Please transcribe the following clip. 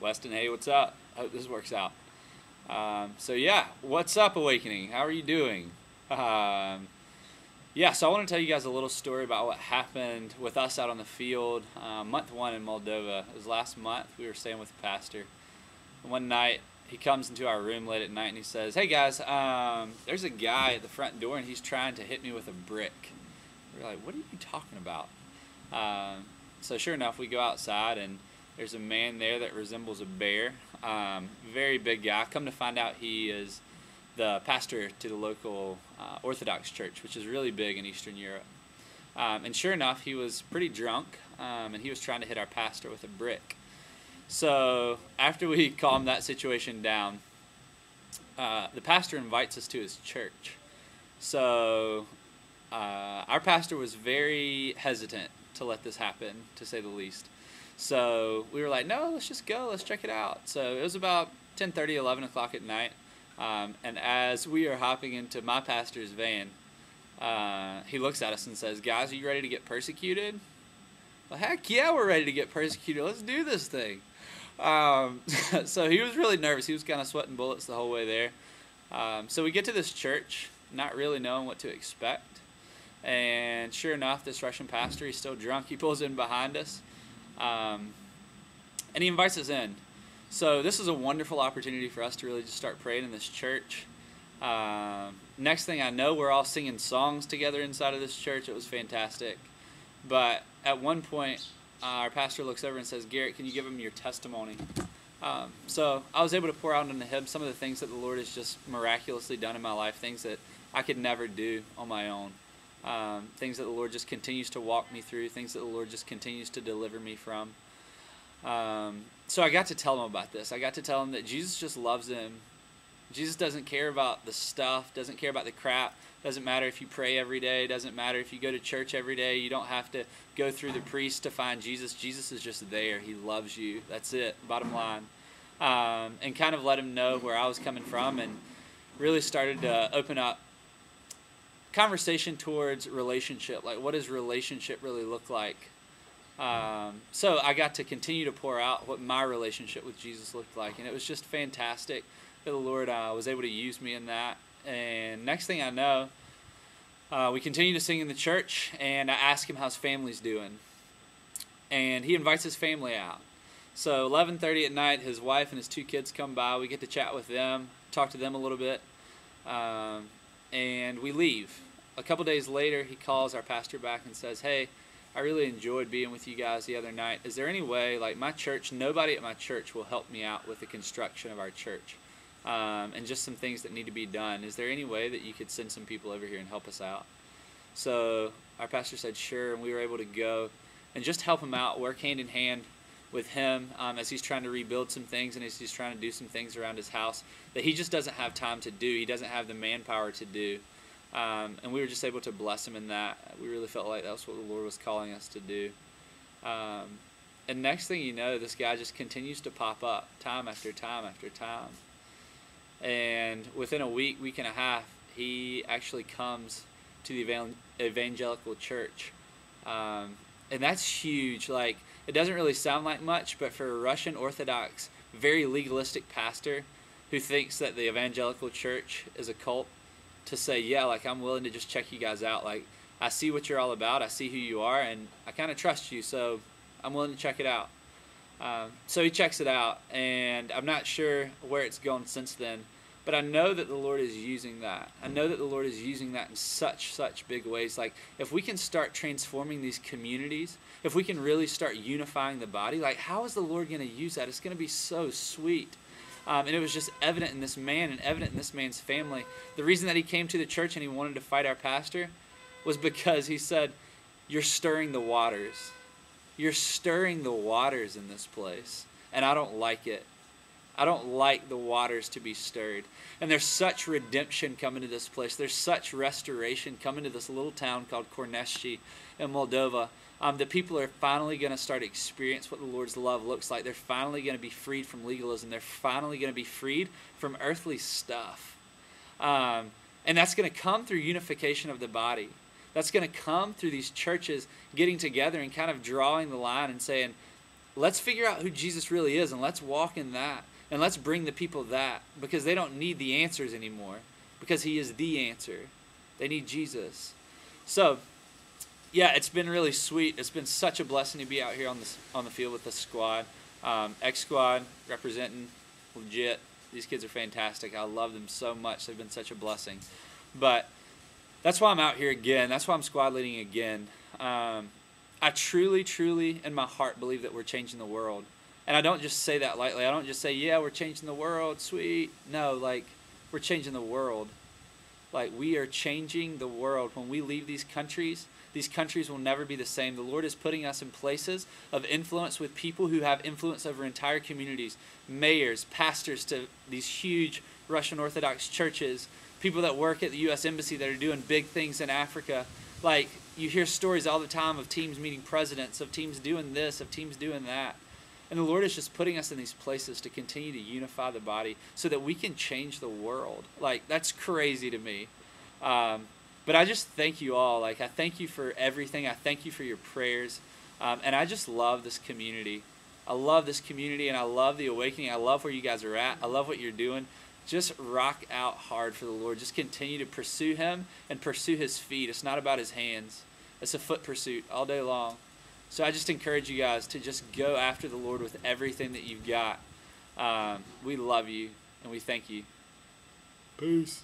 Weston, hey, what's up? Hope this works out. So yeah, what's up, Awakening? How are you doing? So I want to tell you guys a little story about what happened with us out on the field month one in Moldova. It was last month. We were staying with the pastor. One night, he comes into our room late at night and he says, "Hey guys, there's a guy at the front door and he's trying to hit me with a brick." We're like, "What are you talking about?" So sure enough, we go outside and there's a man there that resembles a bear. Very big guy. Come to find out, he is the pastor to the local Orthodox church, which is really big in Eastern Europe. And sure enough, he was pretty drunk, and he was trying to hit our pastor with a brick. So after we calmed that situation down, the pastor invites us to his church. So our pastor was very hesitant to let this happen, to say the least. So we were like, no, let's just go, let's check it out. So it was about 10:30, 11 o'clock at night, and as we are hopping into my pastor's van, he looks at us and says, "Guys, are you ready to get persecuted?" Well, heck yeah, we're ready to get persecuted. Let's do this thing. So he was really nervous. He was kind of sweating bullets the whole way there. So we get to this church, not really knowing what to expect. And sure enough, this Russian pastor, he's still drunk. He pulls in behind us, and he invites us in. So this is a wonderful opportunity for us to really just start praying in this church. Next thing I know, we're all singing songs together inside of this church. It was fantastic. But at one point, our pastor looks over and says, "Garrett, can you give him your testimony?" So I was able to pour out into him some of the things that the Lord has just miraculously done in my life, things that I could never do on my own. Things that the Lord just continues to walk me through, things that the Lord just continues to deliver me from. So I got to tell him about this. I got to tell him that Jesus just loves him. Jesus doesn't care about the stuff, doesn't care about the crap. Doesn't matter if you pray every day, doesn't matter if you go to church every day. You don't have to go through the priest to find Jesus. Jesus is just there. He loves you. That's it, bottom line. And kind of let him know where I was coming from, and really started to open up conversation towards relationship. Like, what does relationship really look like? So I got to continue to pour out what my relationship with Jesus looked like, and it was just fantastic that the Lord was able to use me in that. And next thing I know, we continue to sing in the church, and I ask him how his family's doing, and he invites his family out. So 11:30 at night, his wife and his two kids come by. We get to chat with them, talk to them a little bit, and we leave. A couple days later, he calls our pastor back and says, "Hey, I really enjoyed being with you guys the other night. Is there any way, like my church, nobody at my church will help me out with the construction of our church, and just some things that need to be done. Is there any way that you could send some people over here and help us out?" So our pastor said sure, and we were able to go and just help him out, work hand in hand with him as he's trying to rebuild some things, and as he's trying to do some things around his house that he just doesn't have time to do. He doesn't have the manpower to do. And we were just able to bless him in that. We really felt like that was what the Lord was calling us to do. And next thing you know, this guy just continues to pop up time after time after time. And within a week and a half, he actually comes to the evangelical church. And that's huge. Like, it doesn't really sound like much, but for a Russian Orthodox, very legalistic pastor who thinks that the evangelical church is a cult, to say, yeah, like, I'm willing to just check you guys out. Like, I see what you're all about. I see who you are, and I kind of trust you, so I'm willing to check it out. So he checks it out, and I'm not sure where it's gone since then, but I know that the Lord is using that. I know that the Lord is using that in such big ways. Like, if we can start transforming these communities, if we can really start unifying the body, like, how is the Lord going to use that? It's going to be so sweet. And it was just evident in this man and evident in this man's family. The reason that he came to the church and he wanted to fight our pastor was because he said, "You're stirring the waters. You're stirring the waters in this place, and I don't like it. I don't like the waters to be stirred." And there's such redemption coming to this place. There's such restoration coming to this little town called Korneshchi in Moldova, that people are finally going to start to experience what the Lord's love looks like. They're finally going to be freed from legalism. They're finally going to be freed from earthly stuff. And that's going to come through unification of the body. That's going to come through these churches getting together and kind of drawing the line and saying, let's figure out who Jesus really is, and let's walk in that, and let's bring the people that, because they don't need the answers anymore, because he is the answer. They need Jesus. So, yeah, it's been really sweet. It's been such a blessing to be out here on the field with the squad. X squad representing, legit. These kids are fantastic. I love them so much. They've been such a blessing. But that's why I'm out here again. That's why I'm squad leading again. I truly, truly, in my heart, believe that we're changing the world. And I don't just say that lightly. I don't just say, yeah, we're changing the world, sweet. No, like, we're changing the world. Like, we are changing the world. When we leave these countries will never be the same. The Lord is putting us in places of influence with people who have influence over entire communities, mayors, pastors to these huge Russian Orthodox churches, people that work at the U.S. Embassy that are doing big things in Africa. Like, you hear stories all the time of teams meeting presidents, of teams doing this, of teams doing that. And the Lord is just putting us in these places to continue to unify the body so that we can change the world. Like, that's crazy to me. But I just thank you all. Like, I thank you for everything. I thank you for your prayers. And I just love this community. I love this community, and I love the awakening. I love where you guys are at. I love what you're doing. Just rock out hard for the Lord. Just continue to pursue him and pursue his feet. It's not about his hands. It's a foot pursuit all day long. So I just encourage you guys to just go after the Lord with everything that you've got. We love you, and we thank you. Peace.